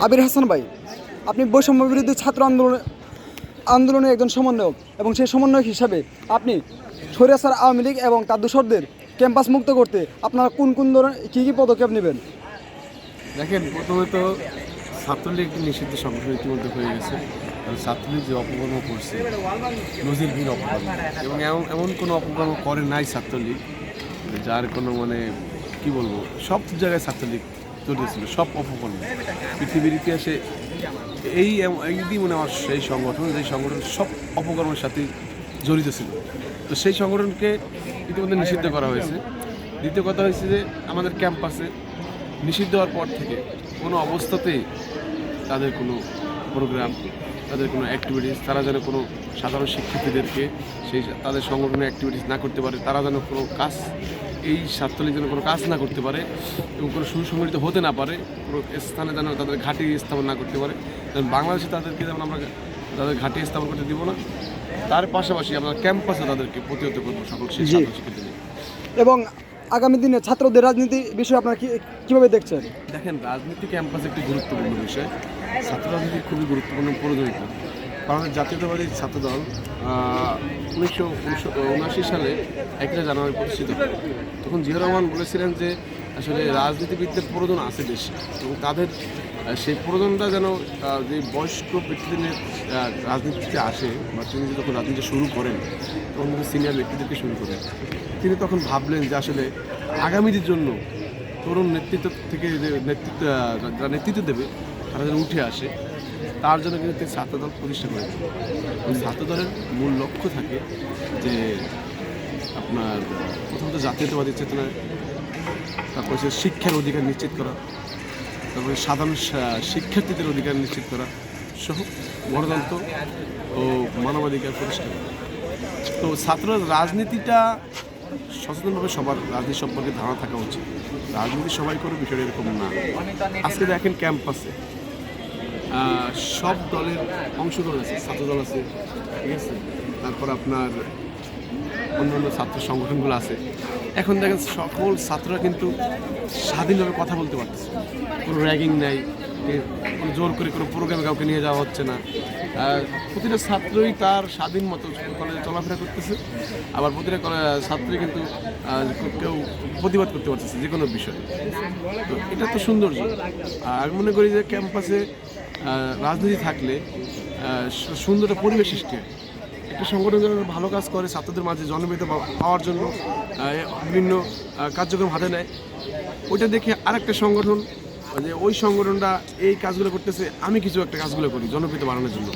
আবির হাসান ভাই, আপনি বৈষম্য বিরোধী ছাত্র আন্দোলনের একজন সমন্বয়ক এবং সেই সমন্বয়ক হিসাবে আপনি স্বৈরাচার আওয়ামী লীগ এবং তার দোসরদের ক্যাম্পাস মুক্ত করতে আপনারা কোন কোন ধরনের কী পদক্ষেপ নেবেন? দেখেন, প্রথমে তো ছাত্রলীগ নিষিদ্ধ সংগঠন ইতিমধ্যে হয়ে গেছে। কারণ ছাত্রলীগ যে অপকর্ম করছে, নজিরবিহীন অপকর্ম, এবং এমন কোনো অপকর্ম করে নাই ছাত্রলীগ যার কোনো কি বলবো, সব জায়গায় ছাত্রলীগ জড়িত ছিল, সব অপকর্ম পৃথিবীর ইতিহাসে এই মনে হয় সেই সংগঠন যে সংগঠন সব অপকর্মের সাথে জড়িত ছিল। তো সেই সংগঠনকে ইতিমধ্যে নিষিদ্ধ করা হয়েছে। দ্বিতীয় কথা হয়েছে যে আমাদের ক্যাম্পাসে নিষিদ্ধ হওয়ার পর থেকে কোনো অবস্থাতেই তাদের কোনো প্রোগ্রাম, তাদের কোনো অ্যাক্টিভিটিস, তারা যেন কোনো সাধারণ শিক্ষার্থীদেরকে তাদের সংগঠনের অ্যাক্টিভিটিস না করতে পারে, তারা যেন কোনো কাজ, এই ছাত্রলীগ যেন কোনো কাজ না করতে পারে এবং কোনো সুসংগঠিত হতে না পারে, কোনো স্থানে যেন তাদের ঘাঁটি স্থাপন না করতে পারে। কারণ বাংলাদেশে তাদেরকে যেমন আমরা তাদের ঘাঁটি স্থাপন করতে দিব না, তার পাশাপাশি আমরা ক্যাম্পাসে তাদেরকে প্রতিহত করবো সকল শিক্ষার্থী। এবং আগামী দিনে ছাত্রদের রাজনীতি বিষয়ে আপনারা কীভাবে দেখছেন? দেখেন, রাজনীতি ক্যাম্পাসে একটি গুরুত্বপূর্ণ বিষয়। ছাত্র রাজনীতি খুবই গুরুত্বপূর্ণ প্রয়োজনীয়তা। কারণ জাতীয়তাবাদী ছাত্রদল 1979 সালে 1 জানুয়ারি প্রতিষ্ঠিত হয়। তখন জিয়াউর রহমান বলেছিলেন যে আসলে রাজনীতিবিদদের প্রয়োজন আছে বেশি, এবং তাদের সেই প্রয়োজনটা যেন যে বয়স্ক ব্যক্তিদের রাজনীতিতে আসে, বা তিনি যখন রাজনীতি শুরু করেন তখন কিন্তু সিনিয়র ব্যক্তিদেরকে শুরু করেন। তিনি তখন ভাবলেন যে আসলে আগামীদের জন্য তরুণ নেতৃত্ব থেকে যারা নেতৃত্ব দেবে তারা যেন উঠে আসে, তার জন্য কিন্তু তিনি ছাত্রদল প্রতিষ্ঠা করেন। ছাত্রদলের মূল লক্ষ্য থাকে যে আপনার প্রথমত জাতীয়তাবাদী চেতনা, তারপরে শিক্ষার অধিকার নিশ্চিত করা, তারপরে সাধারণ শিক্ষার্থীদের অধিকার নিশ্চিত করা সহ গণতন্ত্র ও মানবাধিকার প্রতিষ্ঠা করা। তো ছাত্র রাজনীতিটা সচেতনভাবে সবার রাজনীতি সম্পর্কে ধারণা থাকা উচিত। রাজনীতি সবাই করে, বিষয়টা এরকম না। আজকে দেখেন ক্যাম্পাসে সব দলের অংশগ্রহণ আছে, ছাত্রদল আছে, ঠিক আছে, তারপর আপনার অন্যান্য ছাত্র সংগঠনগুলো আছে। এখন দেখেন সকল ছাত্ররা কিন্তু স্বাধীনভাবে কথা বলতে পারতেছে, কোনো র্যাগিং নাই, কোনো জোর করে কোনো প্রোগ্রামে কাউকে নিয়ে যাওয়া হচ্ছে না। প্রতিটা ছাত্রই তার স্বাধীন মতো কলেজে চলাফেরা করতেছে, আবার প্রতিটা ছাত্রই কিন্তু কেউ প্রতিবাদ করতে পারতেছে যে কোনো বিষয়। তো এটা তো সৌন্দর্য। আমি মনে করি যে ক্যাম্পাসে রাজনীতি থাকলে সুন্দর একটা পরিবেশ সৃষ্টি হয়। একটা সংগঠন যেন ভালো কাজ করে, ছাত্রদের মাঝে জনপ্রিয়তা পাওয়ার জন্য বিভিন্ন কার্যক্রম হাতে নেয়, ওইটা দেখে আরেকটা সংগঠন যে ওই সংগঠনটা এই কাজগুলো করতেছে, আমি কিছু একটা কাজগুলো করি জনপ্রিয়তা বাড়ানোর জন্য।